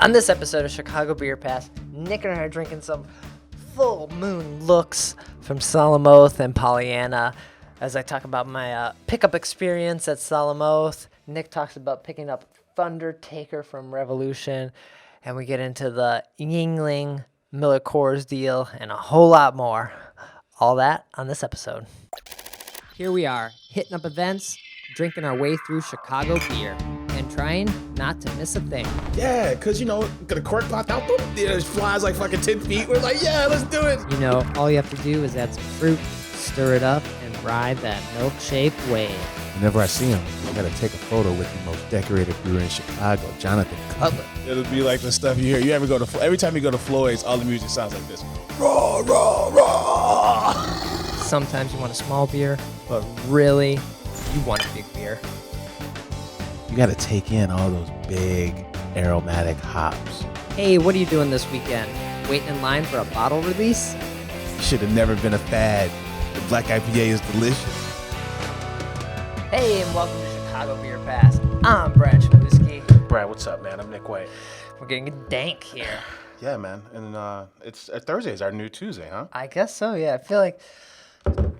On this episode of Chicago Beer Pass, Nick and I are drinking some full moon looks from Solemn and Pollyanna. As I talk about my pickup experience at Solemn, Nick talks about picking up Thundertaker from Revolution, and we get into the Yingling Miller Coors deal and a whole lot more. All that on this episode. Here we are, hitting up events, drinking our way through Chicago beer, and trying not to miss a thing. Yeah, because, the cork popped out, it flies like fucking 10 feet. We're like, yeah, let's do it. All you have to do is add some fruit, stir it up, and ride that milkshake wave. Whenever I see him, I gotta take a photo with the most decorated brewer in Chicago, Jonathan Cutler. It'll be like the stuff you hear. Every time you go to Floyd's, all the music sounds like this. Raw, raw, raw. Sometimes you want a small beer, but really, you want a big beer. You gotta take in all those big aromatic hops. Hey, what are you doing this weekend? Waiting in line for a bottle release? Should have never been a fad. The black IPA is delicious. Hey, and welcome to Chicago Beer Pass. I'm Brad Chmielewski. Brad, what's up, man? I'm Nik White. We're getting a Dank here. Yeah, man. And it's Thursday is our new Tuesday, huh? I guess so, yeah. I feel like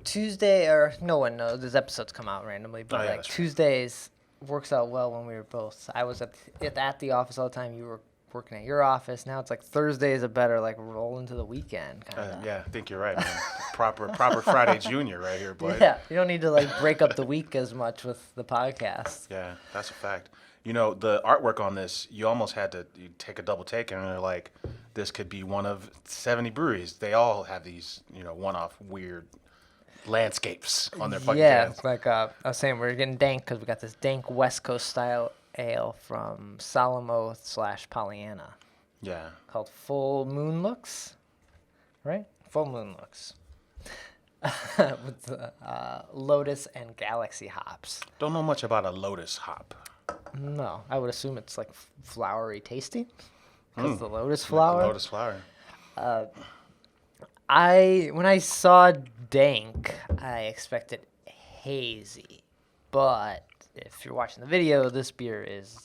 Tuesday, or no one knows, these episodes come out randomly, but Tuesdays works out well when we were both. I was at the office all the time. You were working at your office. Now it's like Thursdays are better, like roll into the weekend kind of. Yeah, I think you're right, man. proper Friday Junior right here, boy. Yeah, you don't need to break up the week as much with the podcast. Yeah, that's a fact. The artwork on this, you almost had to take a double take, and they're like, this could be one of 70 breweries. They all have these, one-off weird landscapes on their fucking cans. It's like I was saying, we're getting Dank because we got this Dank West Coast style ale from Solemn / Pollyanna. Yeah. Called Full Moon Looks, right? Full Moon Looks. With Lotus and Galaxy hops. Don't know much about a Lotus hop. No, I would assume it's like flowery tasting because the lotus flower. Like the lotus flower. When I saw Dank, I expected hazy, but if you're watching the video, this beer is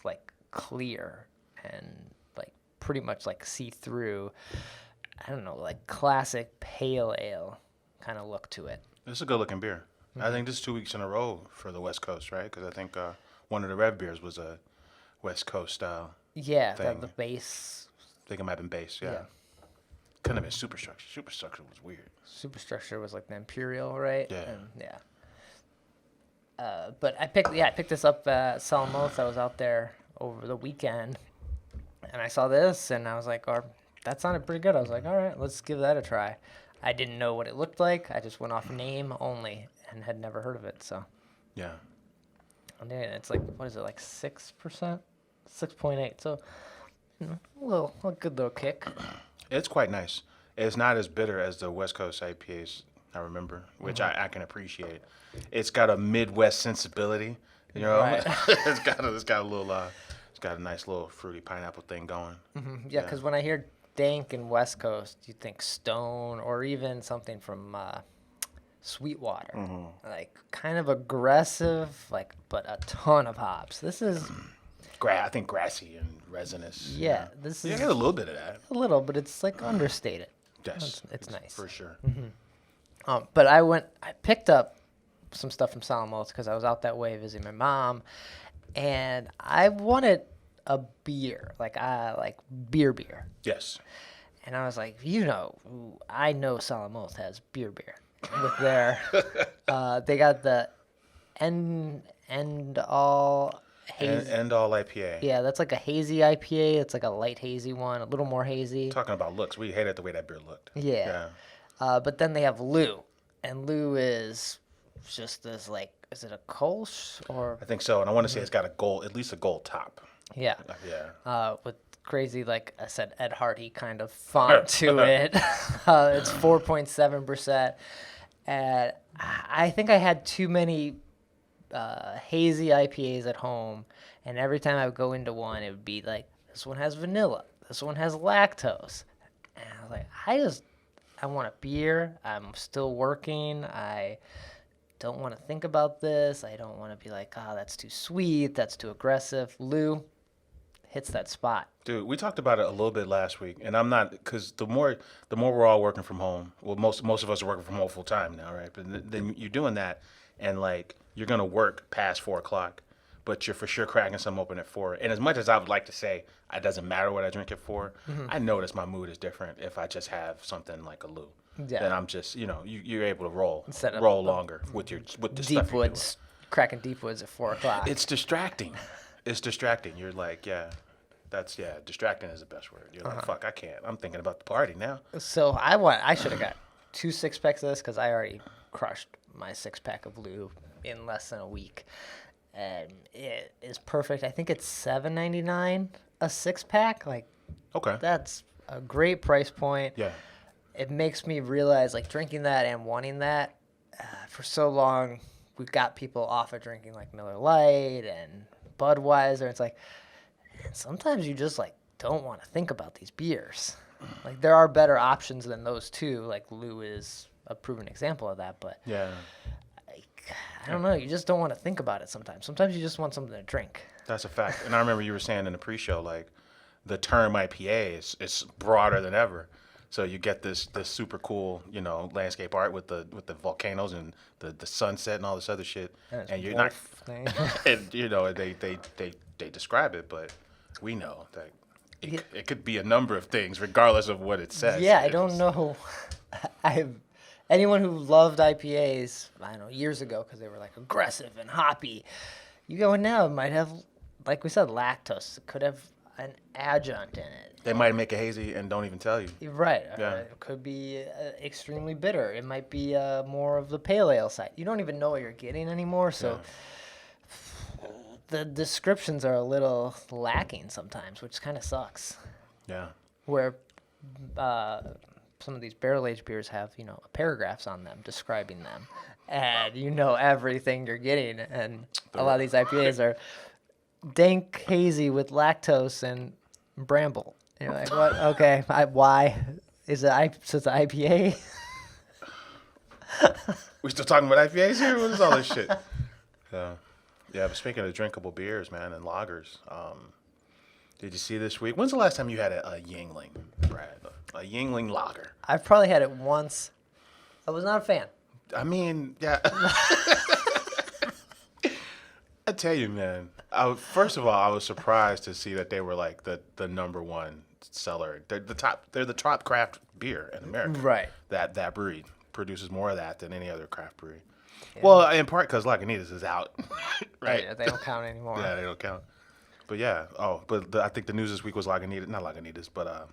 clear and pretty much see-through. I don't know, classic pale ale kind of look to it. It's a good-looking beer. Mm-hmm. I think this is 2 weeks in a row for the West Coast, right? Because I think one of the Rev beers was a West Coast style. Yeah, thing. The base. I think it might have been base, yeah. Couldn't have been Superstructure. Superstructure was weird. Superstructure was the Imperial, right? Yeah. But I picked this up at Solemn. I was out there over the weekend, and I saw this, and I was like, that sounded pretty good. I was like, all right, let's give that a try. I didn't know what it looked like. I just went off name only and had never heard of it, so. Yeah. And it's 6%? 6.8, so a good little kick. It's quite nice. It's not as bitter as the West Coast IPAs, I remember, which I can appreciate. It's got a Midwest sensibility, Right. it's got a nice little fruity pineapple thing going. Mm-hmm. Yeah, because when I hear Dank and West Coast, you think Stone or even something from Sweetwater, kind of aggressive, but a ton of hops. This is. I think grassy and resinous. Yeah, this is. You get a little bit of that. A little, but it's understated. Yes, it's nice for sure. Mm-hmm. But I picked up some stuff from Solemn because I was out that way visiting my mom, and I wanted a beer, beer. Yes. And I was like, I know Solemn has beer with their. They got the end all. End all IPA. Yeah, that's a hazy IPA. It's a light hazy one, a little more hazy. Talking about looks, we hated the way that beer looked. Yeah. But then they have Lou, and Lou is just this is it a Kolsch or? I think so, and I want to say it's got at least a gold top. Yeah. Yeah. With crazy, like I said, Ed Hardy kind of font to it. It's 4.7%, and I think I had too many hazy IPAs at home, and every time I would go into one, it would be this one has vanilla, this one has lactose, and I was like, I want a beer. I'm still working. I don't want to think about this. I don't want to be that's too sweet, that's too aggressive. Lou hits that spot. Dude, we talked about it a little bit last week, and I'm not, because the more we're all working from home. Well, most of us are working from home full time now, right? But then you're doing that, and like you're gonna work past 4 o'clock, but you're for sure cracking some open at 4. And as much as I would like to say it doesn't matter what I drink at 4, I notice my mood is different if I just have something like a Lou. Yeah. Then I'm just, you're able to roll of longer with the stuff Deep you're doing. woods, cracking deep woods at 4 o'clock. It's distracting. It's distracting. You're like, distracting is the best word. You're like, fuck, I can't. I'm thinking about the party now. So I should have got 2 6-packs of this because I already crushed my 6-pack of Lou in less than a week, and it is perfect. I think it's $7.99 a 6-pack. Like, Okay. that's a great price point. Yeah. It makes me realize, like, drinking that and wanting that for so long, we've got people off of drinking like Miller Lite and Budweiser. It's like sometimes you just like don't want to think about these beers. Like, there are better options than those two. Like, Lou is a proven example of that, but Yeah. I don't know. You just don't want to think about it sometimes. Sometimes you just want something to drink. That's a fact. And I remember you were saying in the pre-show, like, the term IPA is broader than ever. So you get this super cool, landscape art with the volcanoes and the sunset and all this other shit. And you're not, thing. and they describe it, but we know that it could be a number of things regardless of what it says. Yeah, I don't know. Anyone who loved IPAs, I don't know, years ago because they were like aggressive and hoppy. You go in now, it might have, like we said, lactose. It could have an adjunct in it. They might make a hazy and don't even tell you. Right. Yeah. It could be extremely bitter. It might be more of the pale ale side. You don't even know what you're getting anymore, so the descriptions are a little lacking sometimes, which kind of sucks. Yeah. Where some of these barrel-aged beers have, paragraphs on them describing them, and you know everything you're getting. And a lot of these IPAs are dank, hazy with lactose and bramble. And you're like, what? Okay, why? Is it so it's an IPA? We still talking about IPAs here? What is all this shit? Yeah, but speaking of drinkable beers, man, and lagers, did you see this week? When's the last time you had a Yingling, Brad? A Yingling lager? I've probably had it once. I was not a fan. I mean, yeah. I tell you, man. First of all, I was surprised to see that they were like the number one seller. They're the top craft beer in America. Right. That brewery produces more of that than any other craft brewery. Yeah. Well, in part because Lagunitas is out, right? Yeah, they don't count anymore. Yeah, they don't count. But yeah, I think the news this week was not Lagunitas, but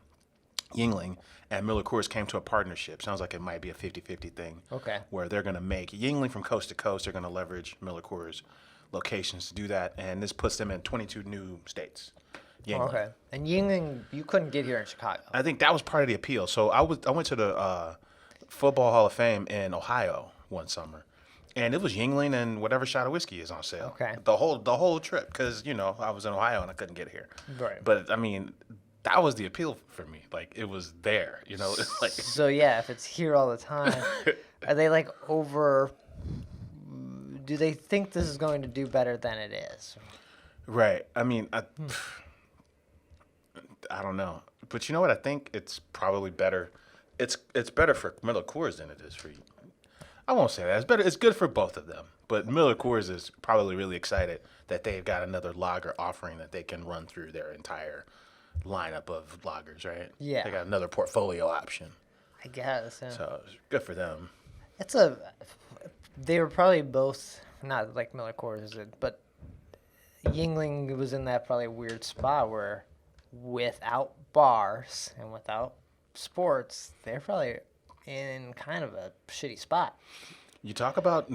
Yingling and Miller Coors came to a partnership. Sounds like it might be a 50-50 thing. Okay. Where they're going to make Yingling from coast to coast. They're going to leverage Miller Coors locations to do that, and this puts them in 22 new states. Yingling. Okay. And Yingling, you couldn't get here in Chicago. I think that was part of the appeal. So I went to the Football Hall of Fame in Ohio one summer. And it was Yingling and whatever shot of whiskey is on sale. Okay. The whole trip, because I was in Ohio and I couldn't get here. Right. But I mean, that was the appeal for me. Like, it was there. Like. So yeah, if it's here all the time, are they like over? Do they think this is going to do better than it is? Right. I mean, I don't know, but you know what? I think it's probably better. It's better for Miller Coors than it is for you. I won't say that. It's better. It's good for both of them. But Miller Coors is probably really excited that they've got another lager offering that they can run through their entire lineup of lagers, right? Yeah. They got another portfolio option. I guess. Yeah. So it's good for them. They were probably both not like Miller Coors is it, but Yingling was in that probably weird spot where without bars and without sports, they're probably in kind of a shitty spot. You talk about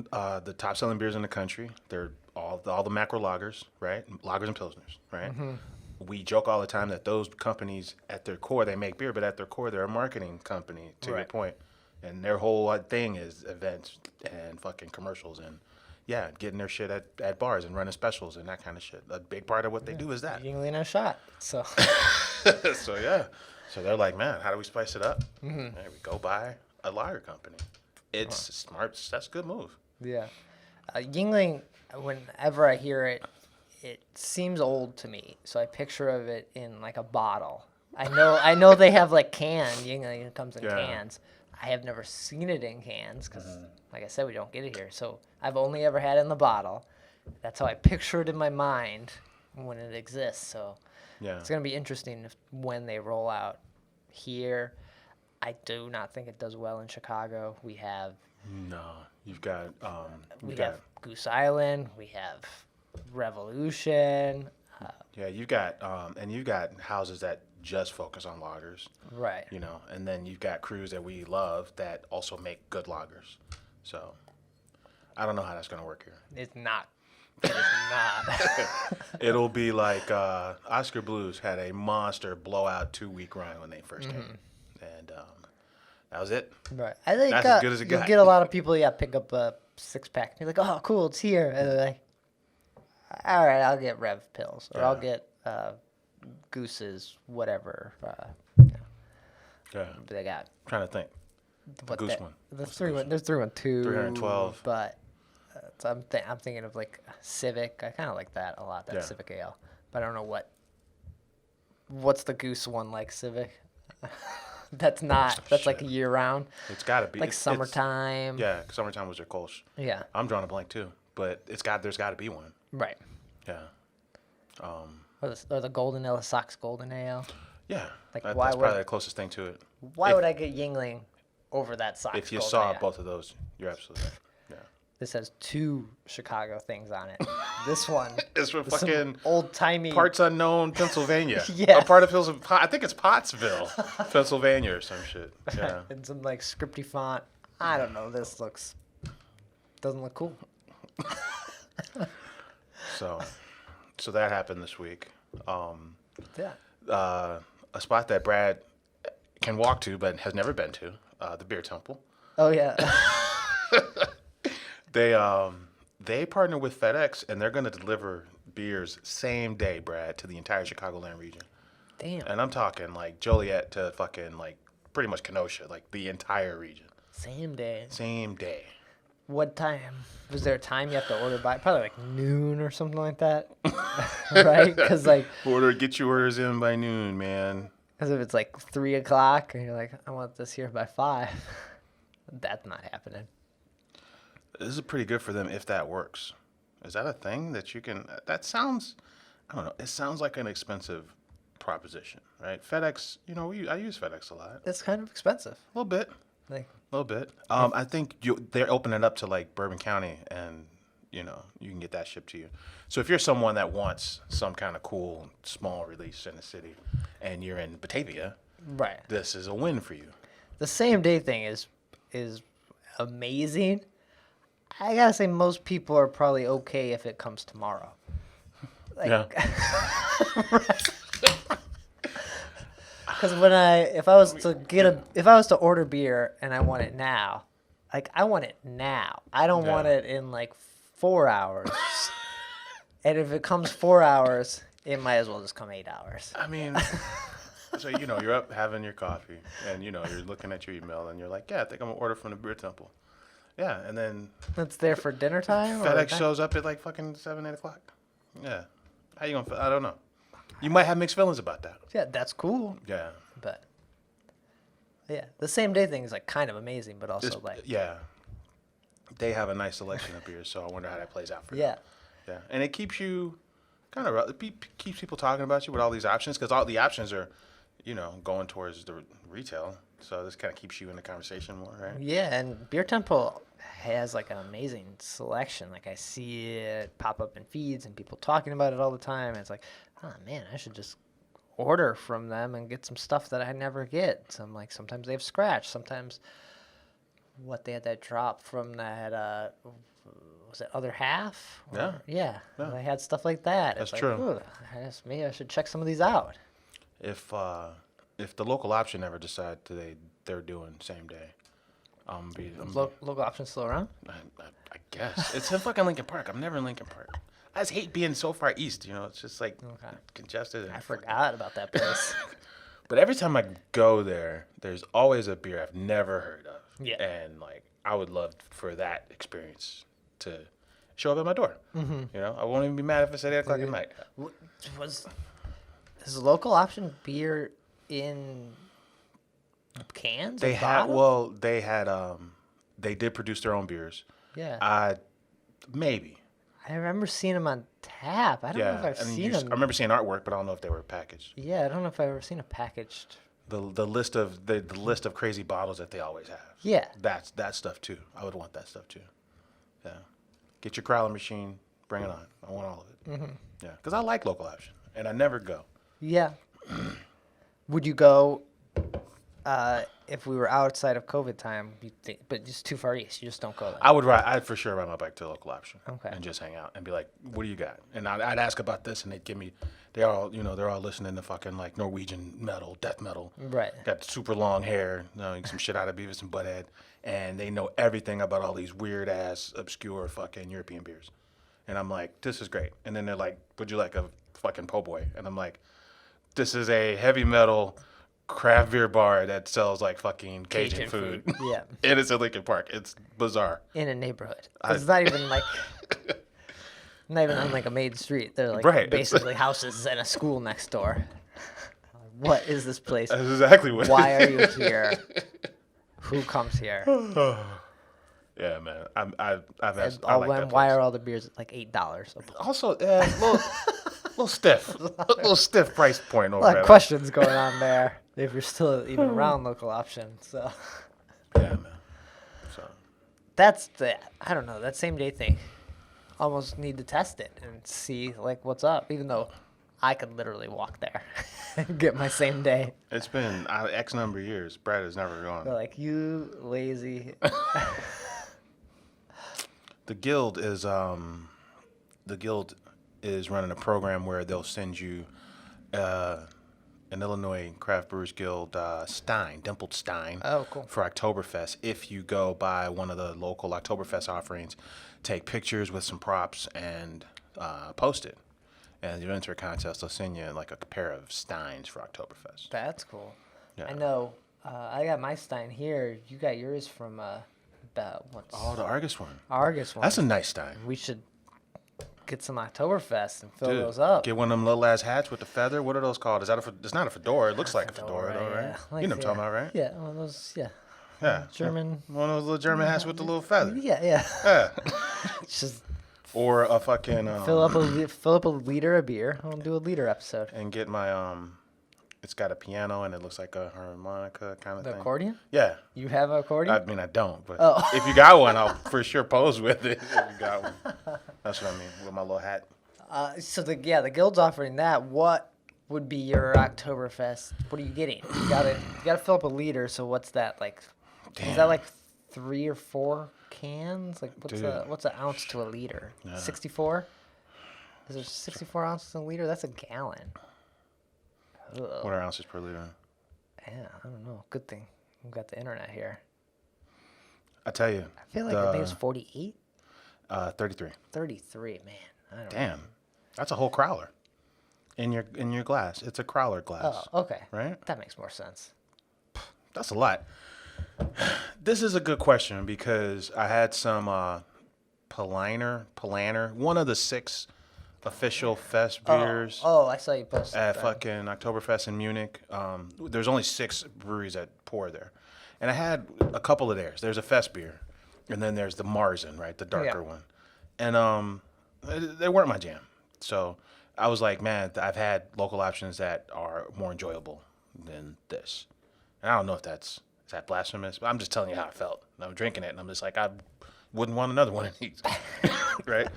the top selling beers in the country. They're all the macro lagers, right? Lagers and pilsners, right? Mm-hmm. We joke all the time that those companies, at their core, they make beer, but at their core, they're a marketing company, to your point. And their whole thing is events and fucking commercials and, yeah, getting their shit at bars and running specials and that kind of shit. A big part of what they do is that. Yingling a shot, so. So, yeah. So they're like, man, how do we spice it up? Mm-hmm. There we go buy a lager company. It's smart. That's a good move. Yeah. Yingling, whenever I hear it, it seems old to me, so I picture of it in like a bottle. I know they have like canned. It comes in cans. I have never seen it in cans because, like I said, we don't get it here. So I've only ever had it in the bottle. That's how I picture it in my mind when it exists. So it's gonna be interesting when they roll out here. I do not think it does well in Chicago. We have you've got we have Goose Island. We have Revolution. you've got houses that just focus on lagers, Right. and then you've got crews that we love that also make good lagers. So I don't know how that's gonna work here. It's not. It is not. It'll be like Oscar Blues had a monster blowout 2-week run when they first came, and that was it. Right. I think That's as good as it you got. get a lot of people, pick up a 6-pack. You're like, oh, cool, it's here. And they're like, all right, I'll get Rev pills, or I'll get Goose's, whatever. They got. Trying to think. What Goose one. There's 312. 312. But I'm thinking of like Civic. I kind of like that a lot. That Civic Ale. But I don't know what's the Goose one like Civic. That's like year round. It's got to be like summertime. Summertime was their Kolsch. Yeah. I'm drawing a blank too, but there's got to be one. Right. Yeah. Or the Golden Ale, Sox Golden Ale. Yeah. Like, that's why probably the closest thing to it. Why would I get Yingling over that Sox? If you Golden saw Ale? both of those, you're absolutely right. Yeah. This has 2 Chicago things on it. This one It's from fucking old timey parts unknown Pennsylvania. Yeah. A part of I think it's Pottsville, Pennsylvania or some shit. Yeah. and some like scripty font. I don't know. This doesn't look cool. So that happened this week. Yeah. A spot that Brad can walk to but has never been to, the Beer Temple. Oh yeah. They partner with FedEx and they're going to deliver beers same day, Brad, to the entire Chicagoland region. Damn. And I'm talking like Joliet to fucking like pretty much Kenosha, like the entire region. Same day. Same day. What time? Was there a time you have to order by? Probably like noon or something like that. Right? Because get your orders in by noon, man. Because if it's like 3 o'clock and you're like, I want this here by 5, that's not happening. This is pretty good for them if that works. Is that a thing that you can? That sounds, I don't know. It sounds like an expensive proposition, right? FedEx, I use FedEx a lot. It's kind of expensive. A little bit. Like, A little bit. I think they're opening it up to like Bourbon County, and you can get that shipped to you. So if you're someone that wants some kind of cool small release in the city, and you're in Batavia, right. this is a win for you. The same day thing is amazing. I gotta say, most people are probably okay if it comes tomorrow. Yeah. Because if I was to order beer and I want it now, like I want it now. I don't want it in like 4 hours. And if it comes 4 hours, it might as well just come 8 hours. I mean, so you're up having your coffee, and you're looking at your email, and you're like, yeah, I think I'm gonna order from the Beer Temple. Yeah, and then It's there for dinner time. FedEx shows up at like fucking 7, 8 o'clock. Yeah, how you gonna? I don't know. You might have mixed feelings about that. Yeah, that's cool. Yeah. But yeah, the same day thing is like kind of amazing, but also yeah, they have a nice selection of beers, so I wonder how that plays out for you. Yeah. Yeah, and it keeps you keeps people talking about you with all these options, because all the options are, going towards the retail. So this kind of keeps you in the conversation more, right? Yeah, and Beer Temple has like an amazing selection. Like I see it pop up in feeds and people talking about it all the time. And it's like, oh man, I should just order from them and get some stuff that I never get. Sometimes they have scratch. Sometimes they had that drop from that was it Other Half? Yeah. They had stuff like that. That's it's true. Like, maybe I should check some of these out. If the local option ever decide they're doing same day, Local options still around? I guess it's in fucking Lincoln Park. I'm never in Lincoln Park. I just hate being so far east. It's just like congested. And I forgot about that place. But every time I go there, there's always a beer I've never heard of. Yeah. And like I would love for that experience to show up at my door. Mm-hmm. You know, I won't even be mad if it's at 8 o'clock at night. Is the local option beer in cans? They or had bottles? they did produce their own beers. Yeah. Maybe. I remember seeing them on tap. I don't know if I've and seen them. I remember seeing artwork, but I don't know if they were packaged. Yeah, I don't know if I've ever seen a packaged. The list of crazy bottles that they always have. Yeah. That's that stuff too. I would want that stuff too. Yeah. Get your crowler machine. Bring it on. I want all of it. Mm-hmm. Yeah. Because I like local option, and I never go. Yeah. Would you go if we were outside of COVID time? You think, but just too far east. You just don't go there. I would ride. I'd for sure ride my bike to a local option. Okay. And just hang out and be like, "What do you got?" And I'd ask about this, and they'd give me. They're all listening to fucking like Norwegian metal, death metal. Right. Got super long hair, some shit out of Beavis and Butthead, and they know everything about all these weird ass, obscure fucking European beers. And I'm like, this is great. And then they're like, would you like a fucking po' boy? And I'm like, this is a heavy metal craft beer bar that sells like fucking Cajun food. Yeah. And it's in Lincoln Park. It's bizarre. In a neighborhood. It's not even like. Not even on like a main street. They're like Right. basically houses and a school next door. What is this place? That's exactly what. Why are you here? Who comes here? Yeah, man. I like that Why place. are all the beers like $8? Also, a little stiff. A little stiff price point over A lot there. of questions going on there. If you're still even around local option, so Yeah, man. So that's I don't know, that same day thing. Almost need to test it and see like what's up. Even though I could literally walk there and get my same day. it's been X number of years. Brad has never They're gone. like, you lazy. The guild is running a program where they'll send you an Illinois Craft Brewers Guild stein, dimpled stein, Oh, cool. for Oktoberfest. If you go by one of the local Oktoberfest offerings, take pictures with some props and post it. And you enter a contest, they'll send you like a pair of steins for Oktoberfest. That's cool. Yeah. I know. I got my Stein here. You got yours from what's Oh, the Argus one. Argus one. That's a nice stein. We should get some Oktoberfest and fill Dude, those up. Get one of them little ass hats with the feather. What are those called? Is that it's not a fedora. It looks like a fedora, though, right? Yeah. You know what I'm talking about, right? Yeah, one of those. Yeah, Yeah. German. One of those little German hats with the little feather. Yeah, yeah. Yeah. Just Or a fucking fill up a liter of beer. I'll do a liter episode. and get my it's got a piano and it looks like a harmonica kind of The thing. accordion? Yeah. You have an accordion? I mean, I don't, but Oh. if you got one, I'll for sure pose with it. If you got one, that's what I mean with my little hat. So the guild's offering that. What would be your Oktoberfest? What are you getting? You gotta fill up a liter. So what's that like? Is that like 3 or 4 cans? Like what's an ounce to a liter? 64? Is there 64 ounces in a liter? That's a gallon. Ugh. What are ounces per liter? Yeah, I don't know. Good thing we've got the internet here. I tell you. I feel like I think it's 48, 33. 33. Man, I don't know. Damn, that's a whole crowler in your glass. It's a crowler glass. Oh, okay. Right? That makes more sense. That's a lot. This is a good question because I had some Pollyanna, one of the 6 official fest beers Oh, I saw you post at that. fucking Oktoberfest in Munich. There's only 6 breweries that pour there. And I had a couple of theirs. There's a fest beer. And then there's the Marzen, right? The darker one. And they weren't my jam. So I was like, man, I've had local options that are more enjoyable than this. And I don't know if is that blasphemous, but I'm just telling you how I felt. And I'm drinking it, and I'm just like, I wouldn't want another one of these, right?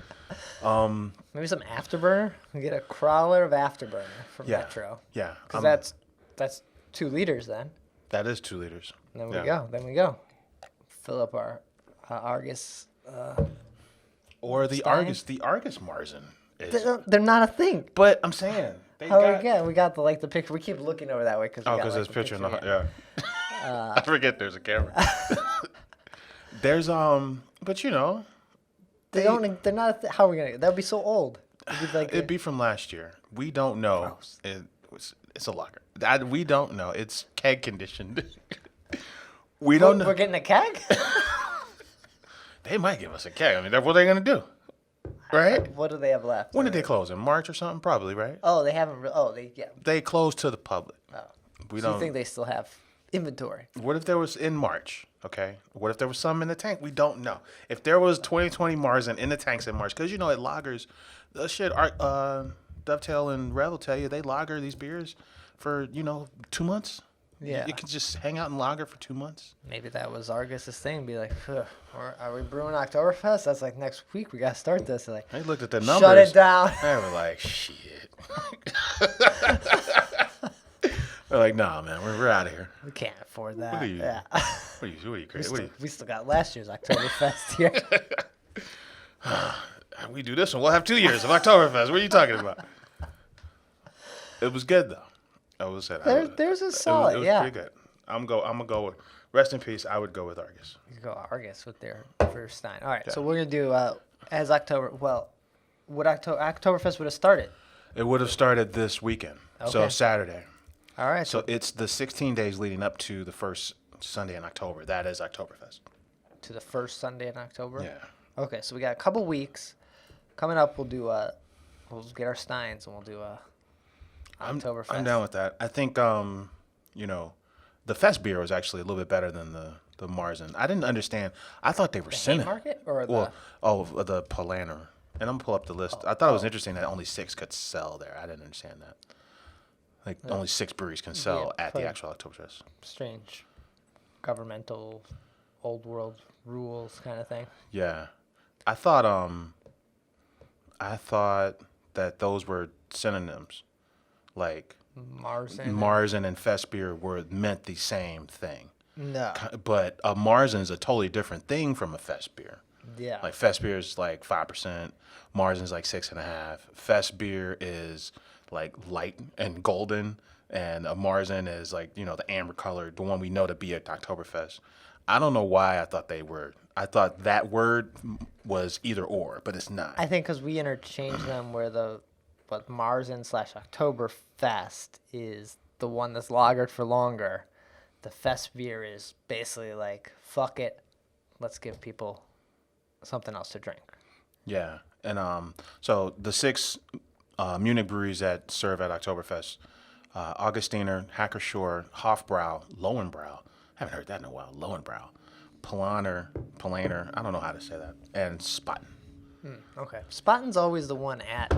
Maybe some Afterburner. We get a crawler of Afterburner from Yeah, Metro. yeah. Because that's 2 liters then. That is 2 liters. And then we Yeah. go. Then we go. Fill up our Argus. Or the Stein? Argus. The Argus Marzen is. They're not a thing. But I'm saying they How got. we got the picture. We keep looking over that way because There's a picture in the yeah. I forget there's a camera. There's but you know, They're not. How are we gonna? That would be so old. It'd be like it'd be from last year. We don't know. Gross. It's a lager. We don't know. It's keg conditioned. We don't know. We're getting a keg. They might give us a keg. I mean, what are they gonna do? Right? What do they have left? When did they close? In March or something? Probably, right? Oh, they haven't. Yeah. They closed to the public. Oh. We So you don't. think they still have inventory? What if there was in March? Okay. What if there was some in the tank? We don't know. If there was 2020 Marzen in the tanks in March, because at lagers, the shit. Dovetail and Rev will tell you they lager these beers for 2 months. Yeah. You can just hang out and lager for 2 months. Maybe that was Argus's thing. Be like, are we brewing Oktoberfest? That's like next week. We gotta start this. Like, They looked at the numbers. shut it down. They were like, shit. They're like, nah, man, we're out of here. We can't afford that. What are you? Yeah. What are you crazy? We still got last year's Oktoberfest here. We do this one. We'll have 2 years of Oktoberfest. What are you talking about? It was good though. I will say that. There's a solid. It was yeah. pretty good. I'm gonna go with rest in peace. I would go with Argus. You could go Argus with their first Stein. All right, so we're gonna do as October. Well, would Oktoberfest would have started? It would have started this weekend, so Okay. Saturday. All right. So it's the 16 days leading up to the first Sunday in October. That is Oktoberfest. to the first Sunday in October. Yeah. Okay, so we got a couple weeks coming up. We'll do we'll get our Steins and we'll do Oktoberfest. I'm down with that. I think the Fest beer was actually a little bit better than the Marzen. I didn't understand. I thought they were sending Haymarket or the the Pollyanna. And I'm gonna pull up the list. I thought it was interesting that only 6 could sell there. I didn't understand that. Like only 6 breweries can sell at the actual Oktoberfest. strange governmental old world rules kind of thing. Yeah, I thought that those were synonyms, like Marzen and Fest beer meant the same thing. No. But a Marzen is a totally different thing from a Fest beer. Yeah. Like Fest beer is like 5%, Marzen is like 6.5%. Fest beer is like light and golden, and a Marzen is like the amber colored, the one we know to be at Oktoberfest. I don't know why I thought I thought that word was either or, but it's not. I think because we interchange them where but Marzen / Oktoberfest is the one that's lagered for longer. The Fest beer is basically like, fuck it, let's give people something else to drink. Yeah, and so the 6 Munich breweries that serve at Oktoberfest: Augustiner, Hackershore, Hofbrau, Lowenbrau. Haven't heard that in a while. Lowenbrau, Pollyanna. I don't know how to say that. And Spaten. Okay. Spaten's always the one at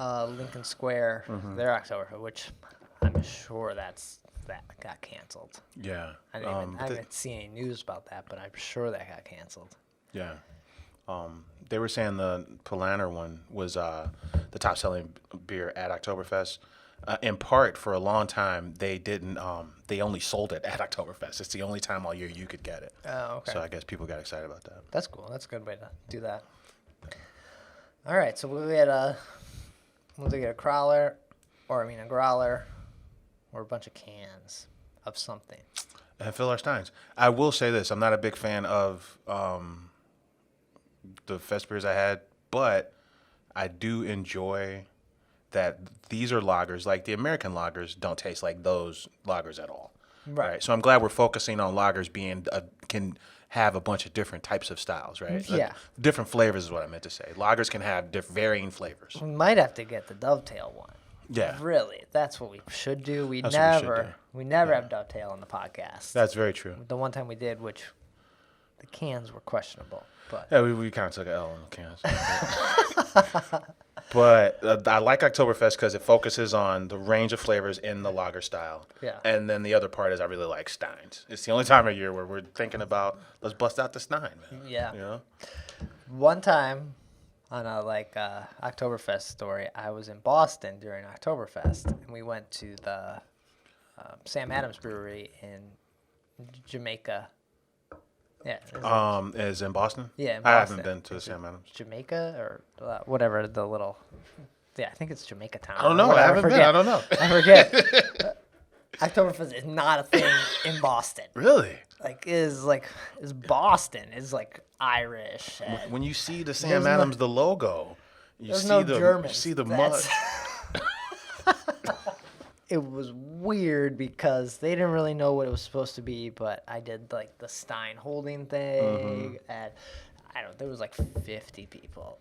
Lincoln Square, their Oktoberfest, which I'm sure that got canceled. Yeah. I didn't see any news about that, but I'm sure that got canceled. Yeah. They were saying the Pollyanna one was the top selling beer at Oktoberfest. In part, for a long time, they didn't. They only sold it at Oktoberfest. It's the only time all year you could get it. Oh, okay. So I guess people got excited about that. That's cool. That's a good way to do that. All right, so we'll get a growler, or a bunch of cans of something. And fill our steins. I will say this: I'm not a big fan of the Fest beers I had, but I do enjoy that these are lagers. Like the American lagers don't taste like those lagers at all. Right. So I'm glad we're focusing on lagers being can have a bunch of different types of styles, right? Yeah. Different flavors is what I meant to say. Lagers can have varying flavors. We might have to get the Dovetail one. Yeah. Really, that's what we should do. That's what We we should never do. have Dovetail on the podcast. That's very true. The one time we did, which the cans were questionable, but Yeah, we kind of took an L on the cans. But I like Oktoberfest because it focuses on the range of flavors in the lager style. Yeah. And then the other part is I really like Steins. It's the only time of year where we're thinking about, let's bust out the Stein, man. yeah. You know? One time on a Oktoberfest story, I was in Boston during Oktoberfest, and we went to the Sam Adams Brewery in Jamaica. Yeah. Is in Boston? Yeah, in I Boston. haven't been to Sam Adams. Jamaica or whatever the little. Yeah, I think it's Jamaica Town. I don't know. Whatever, I haven't been. I don't know. I forget. Oktoberfest is not a thing in Boston. Really? Is Boston is like Irish. And When you see the There's Sam no- Adams, the logo, you there's see no the Germans. you see the mud. That's- It was weird because they didn't really know what it was supposed to be, but I did like the Stein holding thing, and there was like 50 people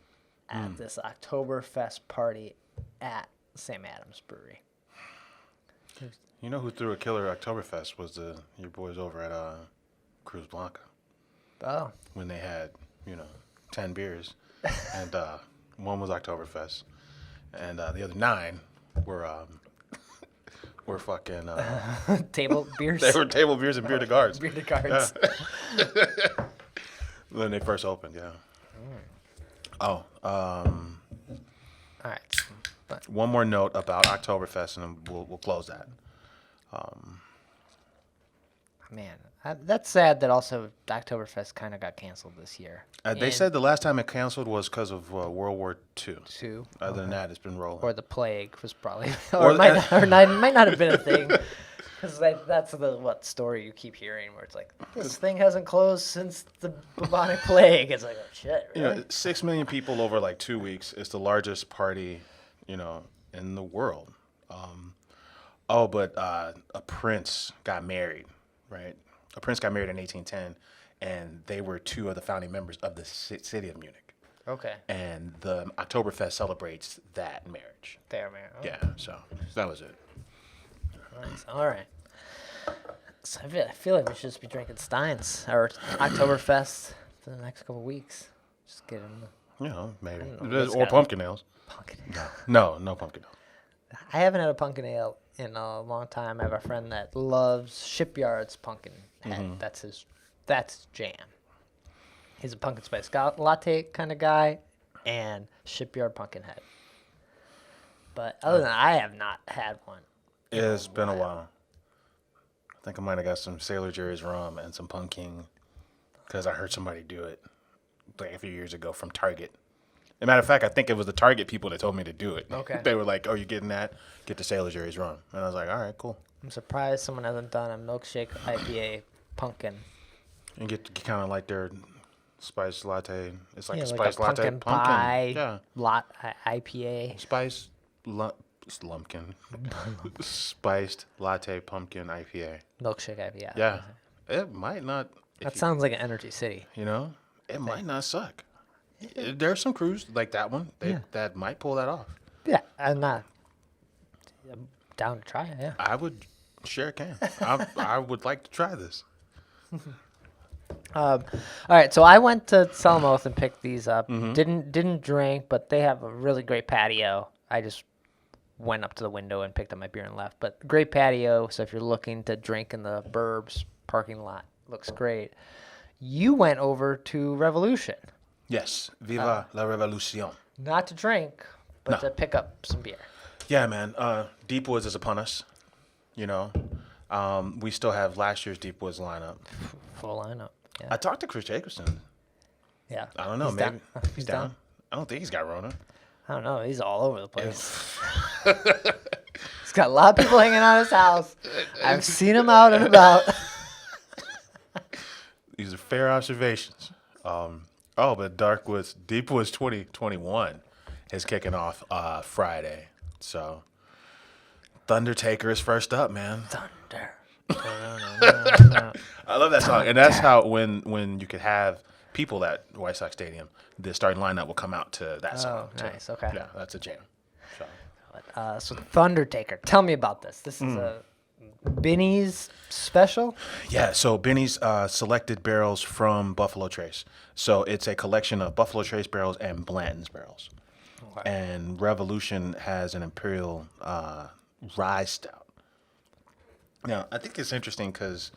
at this Oktoberfest party at Sam Adams Brewery. You know who threw a killer Oktoberfest was your boys over at Cruz Blanca. Oh. When they had, 10 beers. And one was Oktoberfest. And the other 9 were fucking... Table beers? They were table beers and beer to guards. Beer to guards. When they first opened, yeah. Oh, All right. But one more note about Oktoberfest, and then we'll close that. man, that's sad that also Oktoberfest kind of got canceled this year. They said the last time it canceled was because of World War II. Other than that, it's been rolling. Or the plague was probably, or it might not have been a thing. Because that's the story you keep hearing where it's like, this thing hasn't closed since the bubonic plague. It's like, oh shit, really? 6 million people over like 2 weeks. It's the largest party, in the world. But a prince got married, right? A prince got married in 1810, and they were 2 of the founding members of the city of Munich. Okay. And the Oktoberfest celebrates that marriage. There, man. Oh. Yeah, so that was it. Nice. All right. So I feel like we should just be drinking Steins or Oktoberfest for the next couple weeks. Just get them. Maybe. It's Or gotta- pumpkin ales. pumpkin. No pumpkin ale. I haven't had a pumpkin ale in a long time. I have a friend that loves Shipyard's pumpkin head. Mm-hmm. That's his jam. He's a pumpkin spice latte kind of guy, and Shipyard pumpkin head. But other than that, I have not had one. It's been a while. I think I might have got some Sailor Jerry's rum and some pumpkin because I heard somebody do it like a few years ago from Target. As a matter of fact, I think it was the Target people that told me to do it. Okay. They were like, "Oh, you getting that? Get the Sailor Jerry's rum." And I was like, "All right, cool." I'm surprised someone hasn't done a milkshake IPA pumpkin. And get kind of like their spice latte. It's like a like spice latte. pumpkin pie. Yeah. IPA. Spice lumpkin. Spiced latte pumpkin IPA. Milkshake IPA. Yeah. It might not. That sounds like an Energy City. It might not suck. There's some crews like that one that might pull that off. Yeah, I'm down to try it. Yeah. I would share a can. I would like to try this. All right, so I went to Solemn and picked these up. Mm-hmm. Didn't drink, but they have a really great patio. I just went up to the window and picked up my beer and left. But great patio. So if you're looking to drink in the Burbs parking lot, looks great. You went over to Revolution, Yes. Viva la Revolution. not to drink, but No. to pick up some beer. Yeah, man. Deep Woods is upon us. We still have last year's Deep Woods lineup. Full lineup. Yeah. I talked to Chris Jacobson. Yeah. I don't know. He's Maybe down. he's down. I don't think he's got Rona. I don't know. He's all over the place. He's got a lot of people hanging out his house. I've seen him out and about. These are fair observations. But Deep Woods 2021 is kicking off Friday. So Thundertaker is first up, man. Thunder. I love that song, and that's how when you could have people at White Sox Stadium, the starting lineup will come out to that song. Oh, nice. Okay. Yeah, that's a jam. So. So Thundertaker. Tell me about this. This is a Benny's special. Yeah, so Benny's selected barrels from Buffalo Trace. So it's a collection of Buffalo Trace barrels and Blanton's barrels. Okay. And Revolution has an Imperial rye stout. Now, I think it's interesting because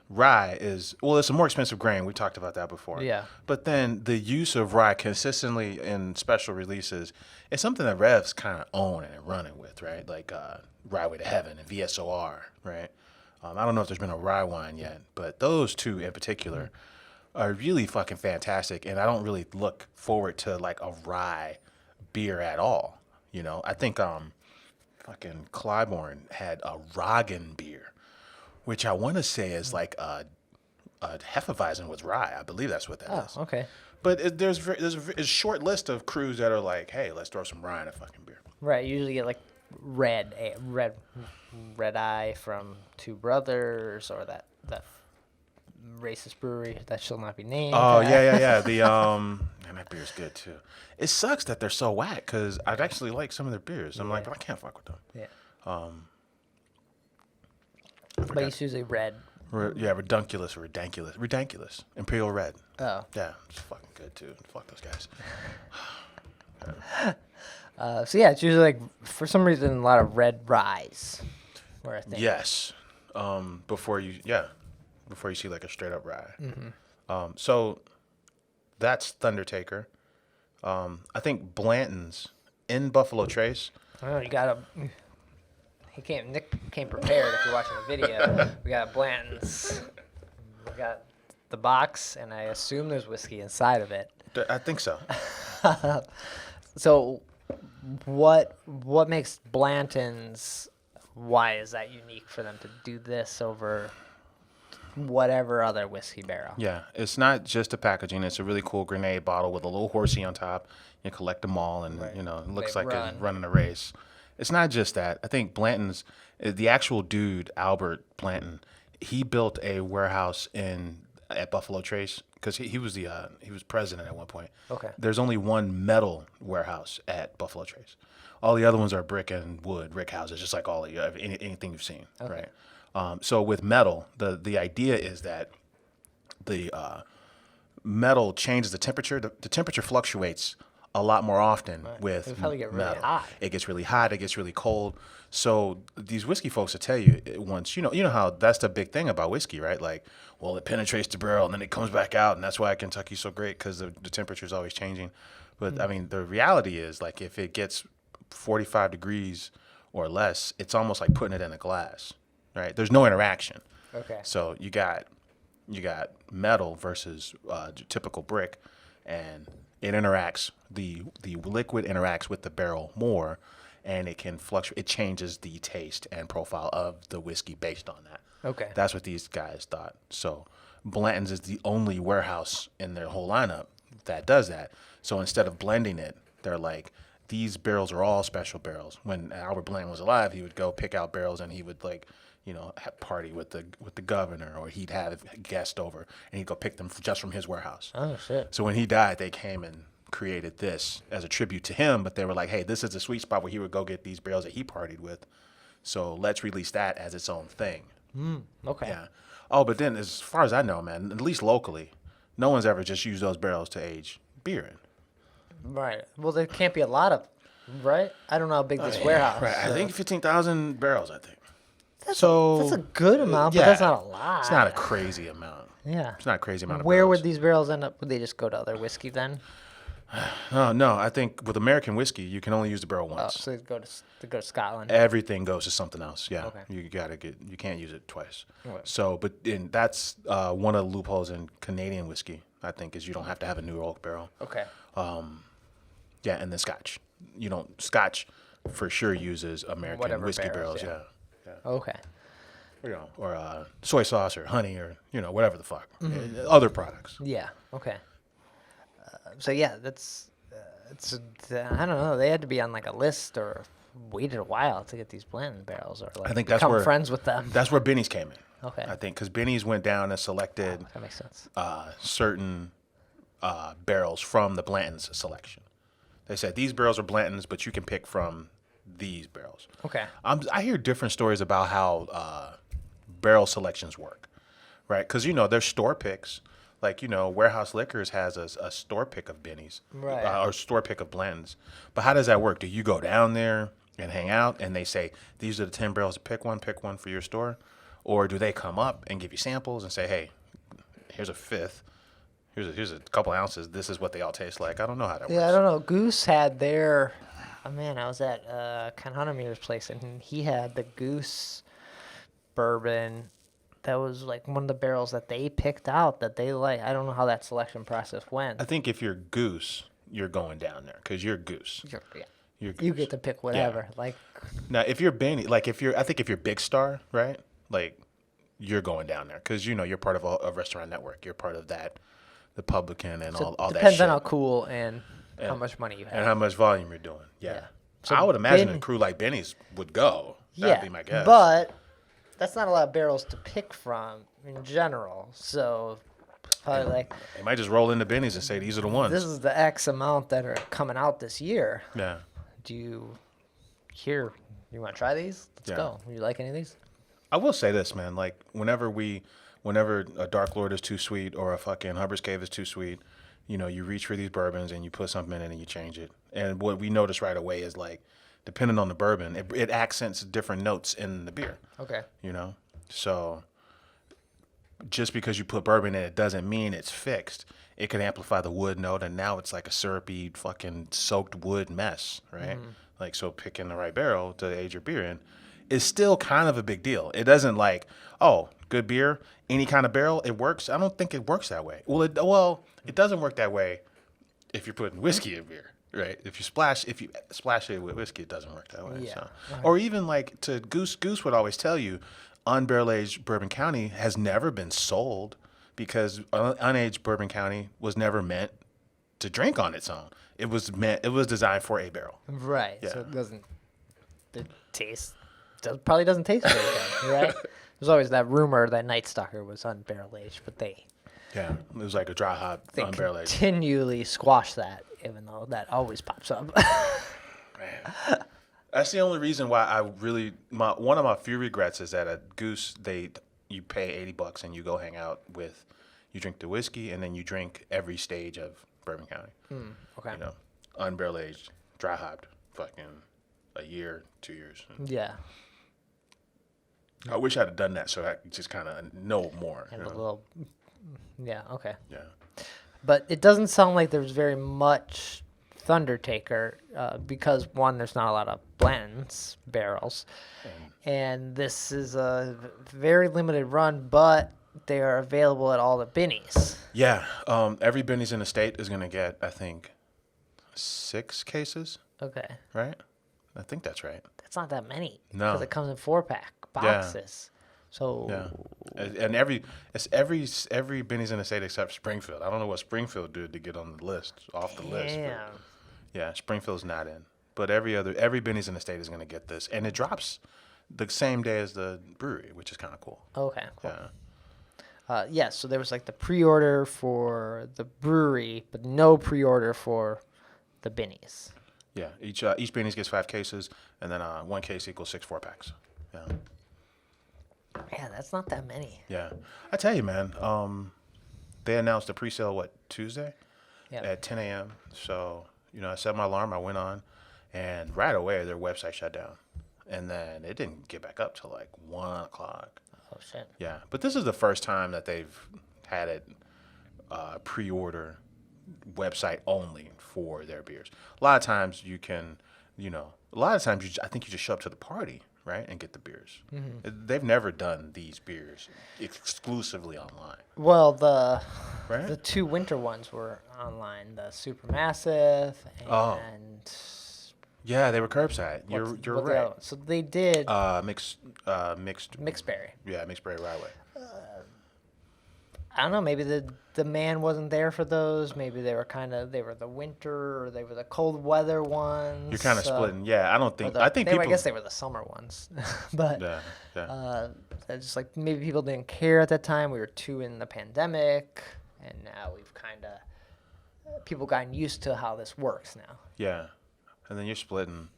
rye it's a more expensive grain. We talked about that before. Yeah. But then the use of rye consistently in special releases is something that Rev's kind of own and running with, right? Like Rye Way to Heaven and VSOR, right? I don't know if there's been a rye wine yet, but those two in particular are really fucking fantastic. And I don't really look forward to like a rye beer at all. I think fucking Clybourne had a Roggen beer, which I want to say is like a Hefeweizen with rye. I believe that's what that is. Oh, okay. But there's a short list of crews that are like, hey, let's throw some rye in a fucking beer. Right. You usually get like red eye from Two Brothers or that racist brewery that shall not be named. Oh yeah. The Man, that beer's good too. It sucks that they're so whack because I'd actually like some of their beers. I'm like, but I can't fuck with them. Yeah. But it's usually red. Redunculous. Imperial Red. Oh. Yeah, it's fucking good too. Fuck those guys. So yeah, it's usually like for some reason a lot of red ryes. Or I think. Yes. Before you see like a straight up rye. So that's Thundertaker. I think Blanton's in Buffalo Trace. Oh, you gotta. Nick came prepared. If you're watching the video, we got Blanton's. We got the box, and I assume there's whiskey inside of it. I think so. So, what makes Blanton's? Why is that unique for them to do this over whatever other whiskey barrel? Yeah, it's not just the packaging. It's a really cool grenade bottle with a little horsey on top. You collect them all, and Right. it looks They like run. it's running a race. It's not just that. I think Blanton's, the actual dude, Albert Blanton, he built a warehouse at Buffalo Trace because he was president at one point. Okay. There's only one metal warehouse at Buffalo Trace. All the other ones are brick and wood, brick houses, just like anything you've seen, Okay. right? So with metal, the idea is that the metal changes the temperature. The temperature fluctuates a lot more often with It'll probably get really metal. hot. It gets really hot. It gets really cold. So these whiskey folks will tell you once, you know how that's the big thing about whiskey, right? Like, well, it penetrates the barrel and then it comes back out, and that's why Kentucky's so great because the temperature is always changing. But I mean, the reality is like if it gets 45 degrees or less, it's almost like putting it in a glass, right? There's no interaction. Okay. So you got metal versus typical brick, and it interacts. The liquid interacts with the barrel more, and it can fluctuate. It changes the taste and profile of the whiskey based on that. Okay. That's what these guys thought. So Blanton's is the only warehouse in their whole lineup that does that. So instead of blending it, they're like, these barrels are all special barrels. When Albert Blanton was alive, he would go pick out barrels, and he would party with the governor, or he'd have a guest over, and he'd go pick them just from his warehouse. Oh shit. So when he died, they came and created this as a tribute to him, but they were like, hey, this is the sweet spot where he would go get these barrels that he partied with. So let's release that as its own thing. Okay. Yeah. Oh, but then as far as I know, man, at least locally, no one's ever just used those barrels to age beer in. Right. Well, there can't be a lot of, right? I don't know how big this warehouse. Right. I think 15,000 barrels, I think. That's a good amount, but yeah. that's not a lot. It's not a crazy amount. Yeah. It's not a crazy amount of Where barrels. would these barrels end up? Would they just go to other whiskey then? No, I think with American whiskey, you can only use the barrel Oh, once. so they go to Scotland. Everything goes to something else. Yeah, Okay. you can't use it twice. Okay. So, that's one of the loopholes in Canadian whiskey. I think is you don't have to have a new oak barrel. Okay. Yeah, and then Scotch. Scotch for sure uses American Whatever whiskey barrels, barrels. yeah. Yeah. Okay. Or soy sauce or honey or whatever the fuck. Other products. Yeah. Okay. So yeah, that's I don't know. They had to be on like a list or waited a while to get these Blanton barrels, or like I think that's become where friends with them. That's where Benny's came in. Okay. I think because Benny's went down and selected That makes sense. certain barrels from the Blanton's selection. They said these barrels are Blanton's, but you can pick from these barrels. Okay. I hear different stories about how barrel selections work, right? Because there's store picks. Like Warehouse Liquors has a store pick of Benny's, Right. Or store pick of Blanton's. But how does that work? Do you go down there and hang out, and they say these are the 10 barrels to pick one for your store, or do they come up and give you samples and say, hey, here's a fifth. Here's a couple ounces. This is what they all taste like. I don't know how that works. Yeah, I don't know. Goose had their. Oh man, I was at Ken Hunemeer's place, and he had the Goose bourbon. That was like one of the barrels that they picked out that they like. I don't know how that selection process went. I think if you're Goose, you're going down there because you're Goose. Yeah. You're You Goose. get to pick whatever. Like, Now, if you're Benny, I think if you're Big Star, right? Like, you're going down there because you're part of a restaurant network. You're part of that, the Publican and so all that depends shit. on how cool and how much money you have. And how much volume you're doing. Yeah. Yeah. So So I would imagine Benny- a crew like Benny's would go. That'd be my guess. But that's not a lot of barrels to pick from in general. So Probably like, They might just roll into Benny's and say these are the ones. this is the X amount that are coming out this year. Yeah. Do you you want to try these? Let's Yeah. go. You like any of these? I will say this, man. Like, whenever a Dark Lord is too sweet or a fucking Hubbard's Cave is too sweet, you know, you reach for these bourbons and you put something in it and you change it. And what we notice right away is, like, depending on the bourbon, it accents different notes in the beer. Okay. You know? So just because you put bourbon in it doesn't mean it's fixed. It can amplify the wood note, and now it's like a syrupy, fucking soaked wood mess, right? Like, so picking the right barrel to age your beer in is still kind of a big deal. It doesn't like, oh, good beer, any kind of barrel, it works. I don't think it works that way. Well, it doesn't work that way if you're putting whiskey in beer, right? If you splash it with whiskey, it doesn't work that way. Yeah. So. Or even like to Goose would always tell you, unbarrel aged Bourbon County has never been sold because unaged Bourbon County was never meant to drink on its own. It was designed for a barrel. Right. Yeah. So probably doesn't taste very good, right? There's always that rumor that Night Stalker was unbarrel aged, but they Yeah, it was like a dry hop unbarrel aged. continually squash that, even though that always pops up. Man. That's the only reason why I really one of my few regrets is that at Goose you pay $80 and you go hang out you drink the whiskey and then you drink every stage of Bourbon County. Okay. You know, unbarrel aged, dry hopped, fucking a year, 2 years. Yeah. I wish I'd have done that so I could just kind of know more. And you a know? little. Yeah. Okay. Yeah. But it doesn't sound like there's very much Thundertaker because one, there's not a lot of Blanton's barrels, and this is a very limited run, but they are available at all the Binnies. Yeah. Every Benny's in the state is gonna get, I think, 6 cases. Okay. Right. I think that's right. That's not that many. No. Because it comes in 4-pack boxes. So. Yeah. And every Benny's in the state except Springfield. I don't know what Springfield did to get on the list, off the list. But Damn. yeah, Springfield's not in. But every Benny's in the state is going to get this. And it drops the same day as the brewery, which is kind of cool. Okay. Cool. Yeah. Yes, so there was like the pre-order for the brewery, but no pre-order for the Binnies. Yeah. Each Benny's gets 5 cases, and then 1 case equals 6 4-packs. Yeah. Yeah, that's not that many. Yeah. I tell you, man, they announced the pre-sale, Tuesday? Yeah. At 10 a.m. So, I set my alarm, I went on, and right away their website shut down. And then it didn't get back up till 1 o'clock. Oh, shit. Yeah. But this is the first time that they've had it pre-order website only for their beers. A lot of times I think you just show up to the party, right, and get the beers. Mm-hmm. They've never done these beers exclusively online. Well, the Right? 2 winter ones were online, the Supermassive and Yeah, they were curbside. You're what's the right. other one? So they did Mixed Mixberry. Yeah, mixed berry rye way. I don't know, maybe the demand wasn't there for those. Maybe they were the winter or they were the cold weather ones. You're kind of splitting. Yeah, I guess they were the summer ones. But yeah. it's just like maybe people didn't care at that time. We were 2 in the pandemic, and now we've kind of people gotten used to how this works now. Yeah. And then you're splitting.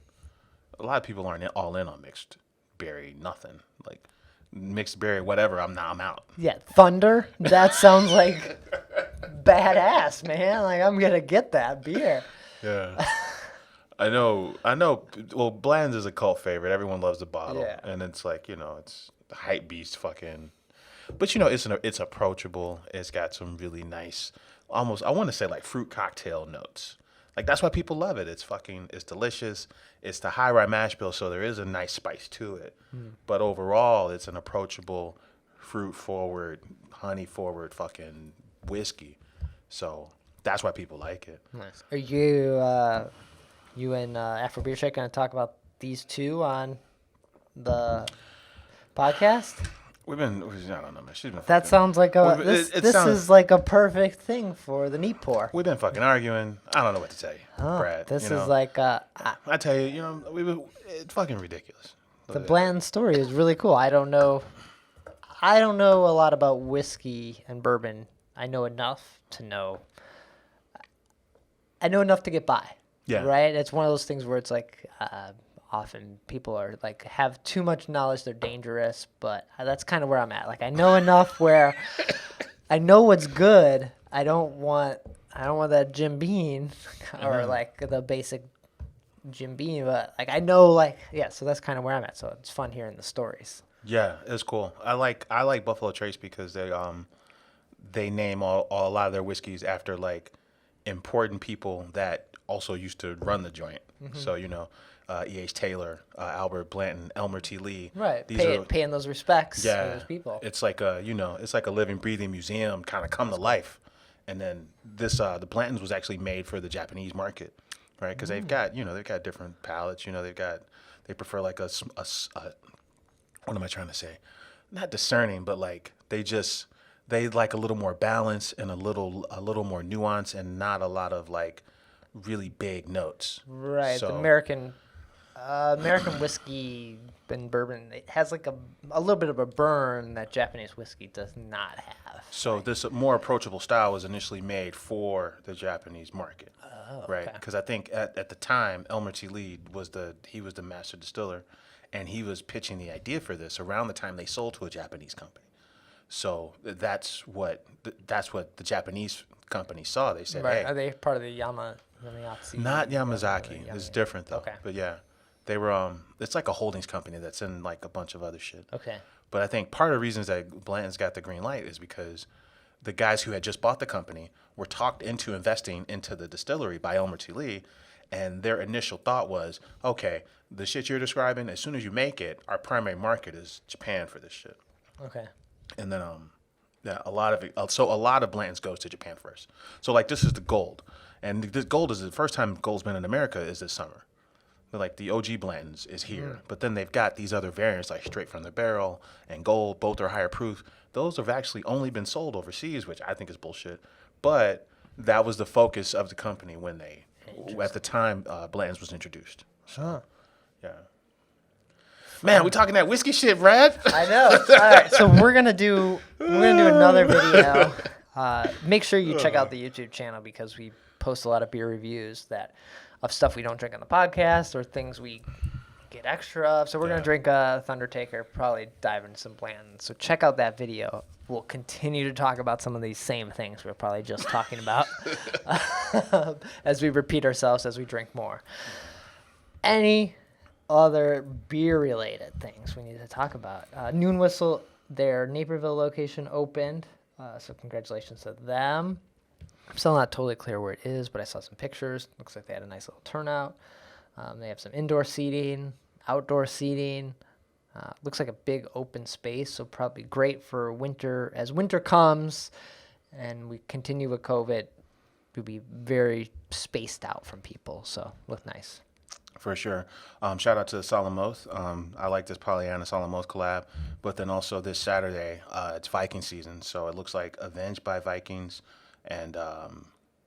A lot of people aren't all in on mixed berry, nothing. Like mixed berry, whatever, I'm out. Yeah, Thunder? That sounds like badass, man. Like, I'm going to get that beer. Yeah. I know. Well, Bland's is a cult favorite. Everyone loves the bottle. Yeah. And it's like, it's the hype beast fucking. But, it's approachable. It's got some really nice, almost, I want to say fruit cocktail notes. Like, that's why people love it. It's delicious. It's the high rye mash bill, so there is a nice spice to it. But overall, it's an approachable, fruit-forward, honey-forward fucking whiskey. So that's why people like it. Nice. Are you and Afro Beer Shake going to talk about these 2 on the podcast? I don't know, man. She's been That sounds like this is like a perfect thing for the neat pour. We've been fucking arguing. I don't know what to tell you, Brad. This is like I tell you, it's fucking ridiculous. the Blanton story is really cool. I don't know a lot about whiskey and bourbon I know enough to know. I know enough to get by. Yeah. Right. It's one of those things where it's like often people are like have too much knowledge. They're dangerous, but that's kind of where I'm at. Like I know enough where I know what's good. I don't want that Jim Beam or like the basic Jim Beam, but like I know like yeah. So that's kind of where I'm at. So it's fun hearing the stories. Yeah, it's cool. I like Buffalo Trace because they name a lot of their whiskeys after like important people that also used to run the joint. So E.H. Taylor, Albert Blanton, Elmer T. Lee. Right. These Paying those respects yeah, to those people. it's like a living, breathing museum kind of come to life. And then this the Blantons was actually made for the Japanese market, right? Because they've got different palates. They prefer like a what am I trying to say? Not discerning, but like they like a little more balance and a little more nuance and not a lot of like really big notes. Right. So, The American whiskey and bourbon, it has like a little bit of a burn that Japanese whiskey does not have. So this more approachable style was initially made for the Japanese market, right? okay. Because I think at the time Elmer T. Lee was the master distiller, and he was pitching the idea for this around the time they sold to a Japanese company. So that's what the Japanese company saw. They said, Right. "Hey, Are they part of the Yamazaki? not Yamazaki. It's different though." Okay. But yeah, they were. It's like a holdings company that's in like a bunch of other shit. Okay. But I think part of the reasons that Blanton's got the green light is because the guys who had just bought the company were talked into investing into the distillery by Elmer T. Lee, and their initial thought was, okay, the shit you're describing, as soon as you make it, our primary market is Japan for this shit. Okay. And then yeah, a lot of Blanton's goes to Japan first. So like this is the gold, and this gold is the first time gold's been in America is this summer. Like the OG Blanton's is here, but then they've got these other variants like straight from the barrel and gold. Both are higher proof. Those have actually only been sold overseas, which I think is bullshit. But that was the focus of the company when at the time Blanton's was introduced. So, yeah. Man, we talking that whiskey shit, Brad. I know. All right, so we're gonna do another video. Make sure you check out the YouTube channel because we post a lot of beer reviews of stuff we don't drink on the podcast or things we get extra of. So we're gonna drink a Thundertaker, probably dive into some Blanton. So check out that video. We'll continue to talk about some of these same things we're probably just talking about as we repeat ourselves as we drink more. Any other beer-related things we need to talk about? Noon Whistle, their Naperville location opened, so congratulations to them. I'm still not totally clear where it is, but I saw some pictures. Looks like they had a nice little turnout. They have some indoor seating, outdoor seating. Looks like a big open space, so probably great for winter. As winter comes and we continue with COVID, we'll be very spaced out from people, so look nice. For sure. Shout out to Solemn. I like this Pollyanna Solemn collab. But then also this Saturday, it's Viking season. So it looks like Avenged by Vikings and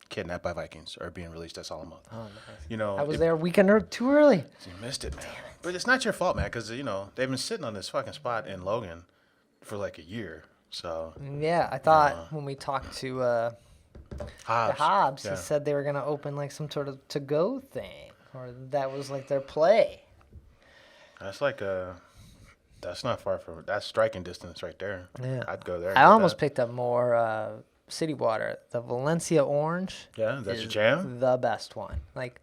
Kidnapped by Vikings are being released at Solemn. Oh, nice. I was it- there a weekend or too early. You missed it, man. But it's not your fault, man, because, they've been sitting on this fucking spot in Logan for like a year. So. Yeah, I thought when we talked to Hobbs, Yeah. he said they were going to open like some sort of to-go thing. Or that was like their play. That's like that's not far from, that's striking distance right there. Yeah. I'd go there. and I get almost that. picked up more City Water. The Valencia Orange. Yeah, that's your is jam? The best one. Like,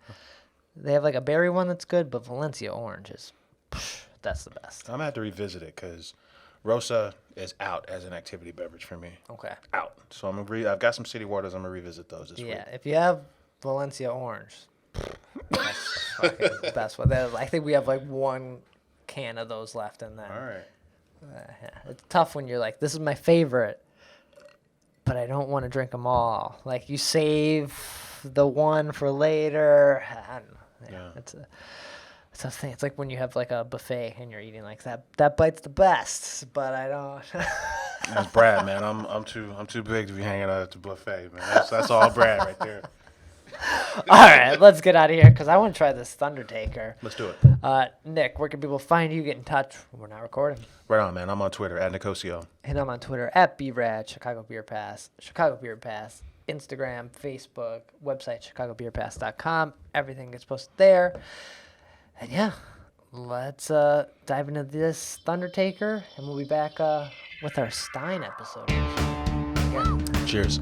they have like a berry one that's good, but Valencia Orange is, that's the best. I'm going to have to revisit it because Rosa is out as an activity beverage for me. Okay. Out. So I've got some City Waters. I'm going to revisit those this week. Yeah, if you have Valencia Orange, that's fucking the best one. I think we have like one can of those left in there. All right. Yeah. It's tough when you're like, this is my favorite, but I don't want to drink them all. Like, you save the one for later. I don't know. Yeah. It's a tough thing. It's like when you have like a buffet and you're eating like that bite's the best, but I don't. That's Brad, man. I'm too big to be hanging out at the buffet, man. That's all Brad right there. All right, let's get out of here because I want to try this Thundertaker. Let's do it. Nick, where can people find you? Get in touch. We're not recording. Right on, man. I'm on Twitter at Nicosio. And I'm on Twitter at BRAD, Chicago Beer Pass, Instagram, Facebook, website, chicagobeerpass.com. Everything gets posted there. And yeah, let's dive into this Thundertaker, and we'll be back with our Stein episode. Yeah. Cheers.